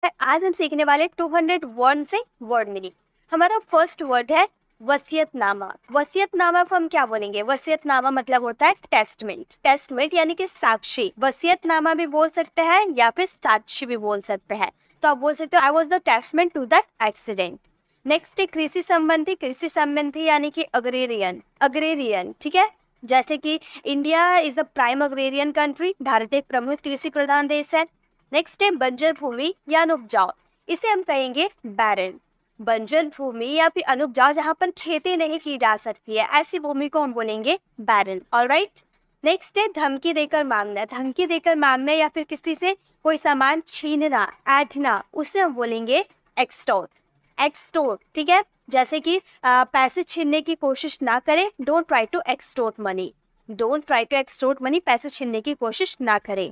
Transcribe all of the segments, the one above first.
आज हम सीखने वाले 201 से वर्ड मीनिंग। हमारा फर्स्ट वर्ड है वसीयतनामा। वसीयतनामा को हम क्या बोलेंगे? वसीयतनामा मतलब होता है टेस्टमेंट। टेस्टमेंट यानी कि साक्षी। वसीयतनामा भी बोल सकते हैं या फिर साक्षी भी बोल सकते हैं। तो आप बोल सकते हो I was the testament to that accident. Next है कृषि संबंधी। कृषि संबंधी यानी कि अग्रेरियन। अग्रेरियन, ठीक है। जैसे कि India is a prime agrarian country. Bharat एक प्रमुख कृषि प्रधान देश है। नेक्स्ट है बंजर भूमि या अनुपजाऊ। इसे हम कहेंगे बैरन। बंजर भूमि या फिर अनुपजाऊ जहाँ पर खेती नहीं की जा सकती है, ऐसी भूमि को हम बोलेंगे बैरन। ऑलराइट। नेक्स्ट है धमकी देकर मांगना। धमकी देकर मांगना या फिर किसी से कोई सामान छीनना, ऐंठना, उसे हम बोलेंगे एक्सटॉर्ट। एक्सटॉर्ट, ठीक है। जैसे कि पैसे छीनने की कोशिश ना करें, don't try to extort money. Don't try to extort money, पैसे छीनने की कोशिश ना करें।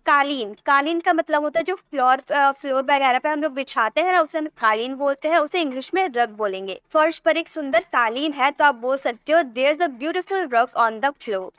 कालीन। कालीन का मतलब होता है जो फ्लोर वगैरह पे हम लोग बिछाते हैं ना, उसे हम कालीन बोलते हैं। उसे इंग्लिश में रग बोलेंगे। फर्श पर एक सुंदर कालीन है तो आप बोल सकते हो देयर इज अ ब्यूटीफुल रग ऑन द फ्लोर।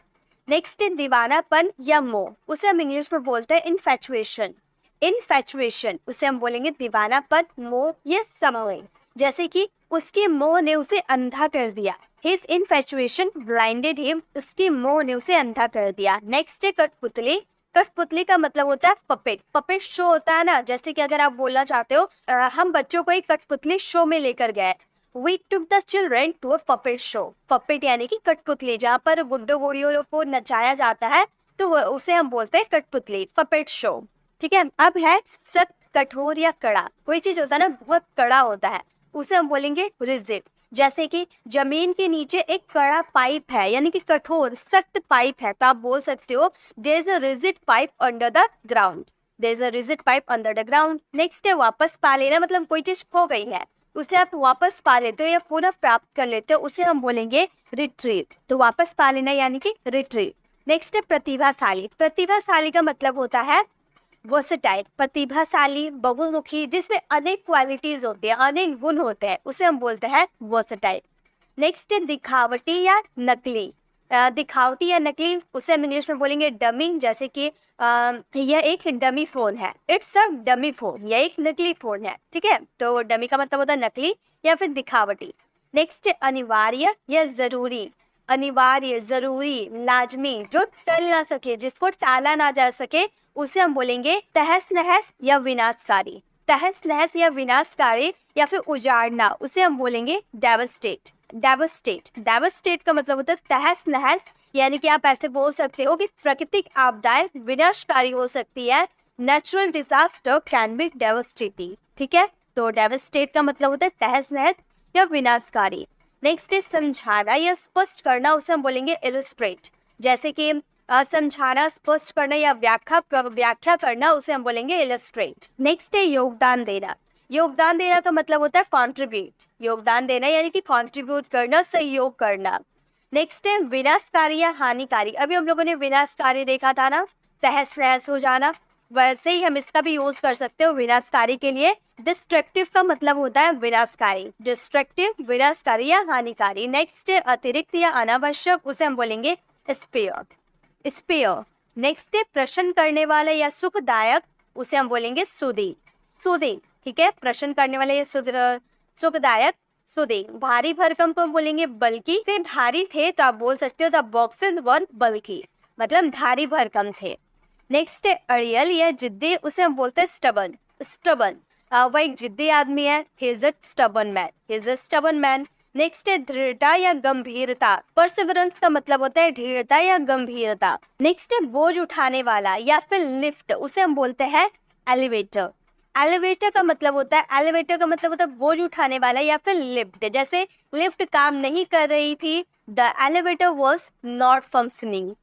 नेक्स्ट है दीवानापन या मोह। उसे हम इंग्लिश में बोलते हैं इनफैचुएशन। इनफैचुएशन, उसे हम बोलेंगे दीवानापन, मोह या समय। जैसे कि उसकी मोह ने उसे अंधा कर दिया। His infatuation blinded him. उसकी मोह ने उसे अंधा कर दिया। नेक्स्ट है कठपुतली। कठपुतली का मतलब होता है पपेट। पपेट शो होता है ना, जैसे कि अगर आप बोलना चाहते हो हम बच्चों को एक कठपुतली शो में लेकर गए। We took the children to a puppet show. Puppet यानी कि कठपुतली, जहाँ पर गुड्डो गुड़ियों को नचाया जाता है, तो उसे हम बोलते हैं कठपुतली, पपेट शो। ठीक है। अब है सख्त, कठोर या कड़ा। कोई चीज होता है ना बहुत कड़ा होता है, उसे हम बोलेंगे रिजिड। जैसे कि जमीन के नीचे एक कड़ा पाइप है, यानी कि कठोर सख्त पाइप है, तो आप बोल सकते हो there is a rigid pipe under the ground. There is a rigid pipe under the ground. Next है वापस पा लेना। मतलब कोई चीज खो गई है, उसे आप वापस पा लेते हो या पुनः प्राप्त कर लेते हो, उसे हम बोलेंगे रिट्रीव। तो वापस पा लेना यानी कि रिट्रीव। नेक्स्ट है प्रतिभाशाली। प्रतिभाशाली का मतलब होता है वर्सेटाइल। प्रतिभाशाली, बहुमुखी, जिसमें अनेक क्वालिटीज होती है, अनेक गुण होते हैं, उसे हम बोलते हैं वर्सेटाइल। नेक्स्ट है दिखावटी या नकली। दिखावटी या नकली, उसे हम इंग्लिश में बोलेंगे डमी। जैसे कि यह एक डमी फोन है, इट्स अ डमी फोन, यह एक नकली फोन है। ठीक है, तो डमी का मतलब होता है नकली या फिर दिखावटी। नेक्स्ट है अनिवार्य या जरूरी। अनिवार्य, जरूरी, लाजमी, जो टल ना सके, जिसको टाला ना जा सके, उसे हम बोलेंगे तहस नहस या विनाशकारी। तहस नहस या विनाशकारी या फिर उजाड़ना, उसे हम बोलेंगे डेवस्टेट। डेवस्टेट, डेवस्टेट का मतलब होता है तहस नहस। यानी कि आप ऐसे बोल सकते हो कि प्राकृतिक आपदाएं विनाशकारी हो सकती है। Natural disaster can be devastating. ठीक है, तो डेवस्टेट का मतलब होता है तहस नहस या विनाशकारी। नेक्स्ट है समझाना या स्पष्ट करना, उसे हम बोलेंगे इलस्ट्रेट। जैसे कि समझाना, स्पष्ट करना या व्याख्या करना, उसे हम बोलेंगे इलस्ट्रेट। नेक्स्ट है योगदान देना। योगदान देना का मतलब होता है कॉन्ट्रीब्यूट। योगदान देना यानी कि कॉन्ट्रीब्यूट करना, सहयोग करना। नेक्स्ट है विनाशकारी या हानिकारी। अभी हम लोगों ने विनाशकारी देखा था ना, तहस नहस हो जाना, वैसे ही हम इसका भी यूज कर सकते हो विनाशकारी के लिए। डिस्ट्रक्टिव का मतलब होता है विनाशकारी। डिस्ट्रक्टिव, विनाशकारी या हानिकारी। नेक्स्ट है अतिरिक्त या अनावश्यक, उसे हम बोलेंगे स्पेयर। स्पेयर। नेक्स्ट है प्रश्न करने वाला या सुखदायक, उसे हम बोलेंगे सुदी। सुदी, ठीक है, प्रश्न करने वाले या सुखदायक, सुदी। भारी भरकम को हम बोलेंगे बल्कि। से भारी थे तो आप बोल सकते हो द बॉक्सेस वर बल्कि, मतलब भारी भरकम थे। नेक्स्ट है अड़ियल या जिद्दी, उसे हम बोलते हैं स्टबन। स्टबन, वह एक जिद्दी आदमी है, he is a stubborn man, he is a stubborn man. Next है दृढ़ता या गंभीरता। परसिवरेंस का मतलब होता है दृढ़ता या गंभीरता। नेक्स्ट है बोझ उठाने वाला या फिर लिफ्ट, उसे हम बोलते हैं एलिवेटर। एलिवेटर का मतलब होता है, एलिवेटर का मतलब होता है बोझ उठाने वाला या फिर लिफ्ट। जैसे लिफ्ट काम नहीं कर रही थी, the elevator was not functioning.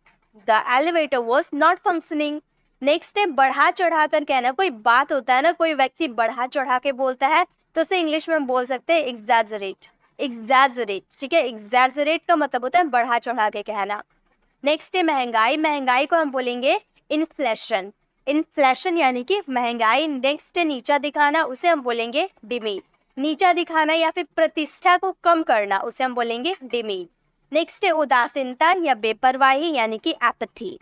The elevator was not functioning. Next है बढ़ा चढ़ा कर कहना। कोई बात होता है ना, कोई व्यक्ति बढ़ा चढ़ा के बोलता है, तो उसे इंग्लिश में हम बोल सकते हैं एग्जैजरेट। एग्जैजरेट, ठीक है, एग्जैजरेट का मतलब होता है बढ़ा चढ़ा के कहना। नेक्स्ट है महंगाई। महंगाई को हम बोलेंगे इन्फ्लेशन। इन्फ्लेशन यानी कि महंगाई। नेक्स्ट है नीचा दिखाना, उसे हम बोलेंगे डिमीड। नीचा दिखाना या फिर प्रतिष्ठा को कम करना, उसे हम बोलेंगे डिमीड। नेक्स्ट है उदासीनता या बेपरवाही यानी कि एपथी।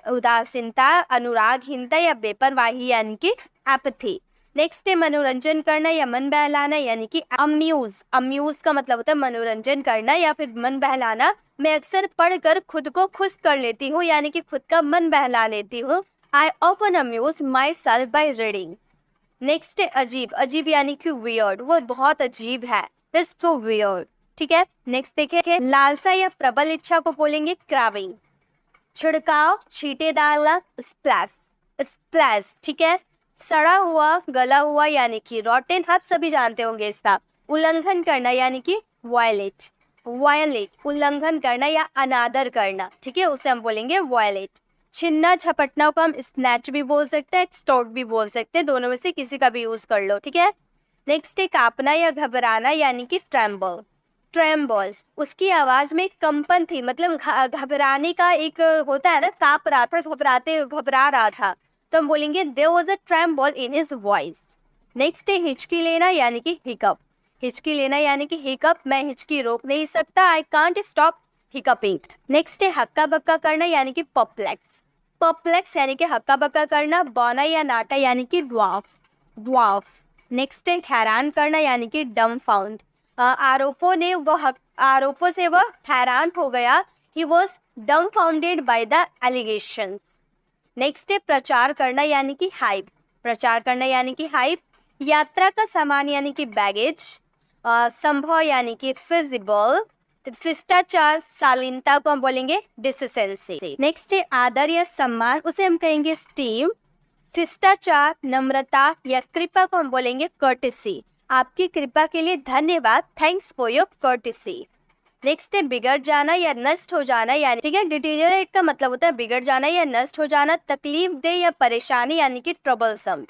उदासीनता, अनुरागहीनता या बेपरवाही यानी कि एपथी। नेक्स्ट है मनोरंजन करना या मन बहलाना, यानी कि अम्यूज। अम्यूज का मतलब होता है मनोरंजन करना या फिर मन बहलाना। मैं अक्सर पढ़कर खुद को खुश कर लेती हूँ, यानी कि खुद का मन बहला लेती हूँ। I often amuse myself by reading. Next है अजीब। अजीब यानी कि वियर्ड, वो बहुत अजीब है, इट्स सो वियर्ड। ठीक है, नेक्स्ट देखिए लालसा या प्रबल इच्छा को बोलेंगे क्राविंग। छिड़काव, छींटे डालना, स्प्लैश। स्प्लैश, ठीक है। सड़ा हुआ, गला हुआ यानी कि रॉटेन, आप सभी जानते होंगे इसका। उल्लंघन करना यानी कि वायलेट। वायलेट उल्लंघन करना या अनादर करना, ठीक है, उसे हम बोलेंगे वायलेट। छिन्ना झपटना को हम स्नैच भी बोल सकते हैं, एक्सटॉर्ट भी बोल सकते हैं, दोनों में से किसी का भी यूज कर लो। ठीक है, नेक्स्ट है कांपना या घबराना यानी कि ट्रेम्बल। ट्रेम्बल, उसकी आवाज में कंपन थी, मतलब घबराने का एक होता है ना, कांप रहा था, घबरा रहा था, तो हम बोलेंगे there was a tremble in his voice. Next है हिचकी लेना यानी कि हिकअप। हिचकी लेना यानी कि हिकअप, मैं हिचकी रोक नहीं सकता, आई कांट स्टॉप हिकअपिंग। नेक्स्ट है हक्का बक्का करना यानी कि परप्लेक्स। परप्लेक्स यानी कि हक्का बक्का करना। बौना या नाटा यानी कि ड्वार्फ। ड्वार्फ। नेक्स्ट है हैरान करना यानी कि डम्फाउंड। आरोपों से वह हैरान हो गया, he was dumbfounded by the allegations. Next है प्रचार करना यानी कि हाइप। प्रचार करना यानी कि हाइप। यात्रा का सामान यानी कि बैगेज। संभव यानी कि फिजिबल। शिष्टाचार, शालीनता को हम बोलेंगे डिसेंसी। नेक्स्ट है आदर या सम्मान, उसे हम कहेंगे स्टीम। शिष्टाचार, नम्रता या कृपा को हम बोलेंगे कर्टिसी। आपकी कृपा के लिए धन्यवाद, thanks for your courtesy. Next है बिगड़ जाना या नष्ट हो जाना, यानी ठीक है डिटीरियरेट का मतलब होता है बिगड़ जाना या नष्ट हो जाना। तकलीफ दे या परेशानी यानी कि ट्रबलसम।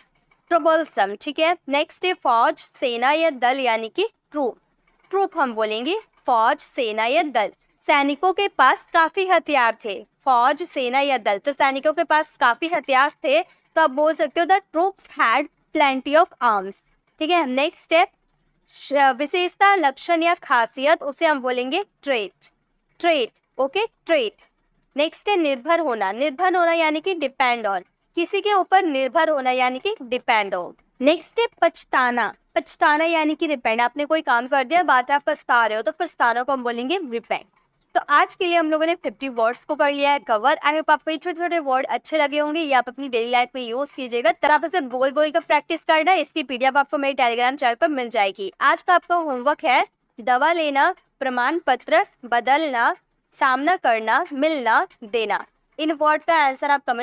ट्रबलसम, ठीक है। नेक्स्ट है फौज, सेना या दल यानी कि ट्रूप। ट्रूप हम बोलेंगे फौज, सेना या दल। सैनिकों के पास काफी हथियार थे, फौज, सेना या दल, तो सैनिकों के पास काफी हथियार थे, तो आप बोल सकते हो the troops had plenty of arms. ठीक है, नेक्स्ट है विशेषता, लक्षण या खासियत, उसे हम बोलेंगे trait. Trait, okay, trait. Next है निर्भर होना। निर्भर होना यानी कि डिपेंड ऑन, किसी के ऊपर निर्भर होना यानी कि डिपेंड ऑन। नेक्स्ट है पछताना। पछताना यानी कि रिपेंट, आपने कोई काम कर दिया, बाद आप पछता रहे हो, तो पछताना को हम बोलेंगे रिपेंट। तो आज के लिए हम लोगों ने 50 वर्ड्स को कर लिया है कवर। आई होप आपको ये छोटे छोटे वर्ड अच्छे लगे होंगे, ये आप अपनी डेली लाइफ में यूज कीजिएगा। तब आप इसे बोल बोल कर प्रैक्टिस करना। इसकी पीडीएफ आपको मेरे टेलीग्राम चैनल पर मिल जाएगी। आज का आपका होमवर्क है दवा लेना, प्रमाण पत्र, बदलना, सामना करना, मिलना, देना। इन वर्ड का आंसर आप कमेंट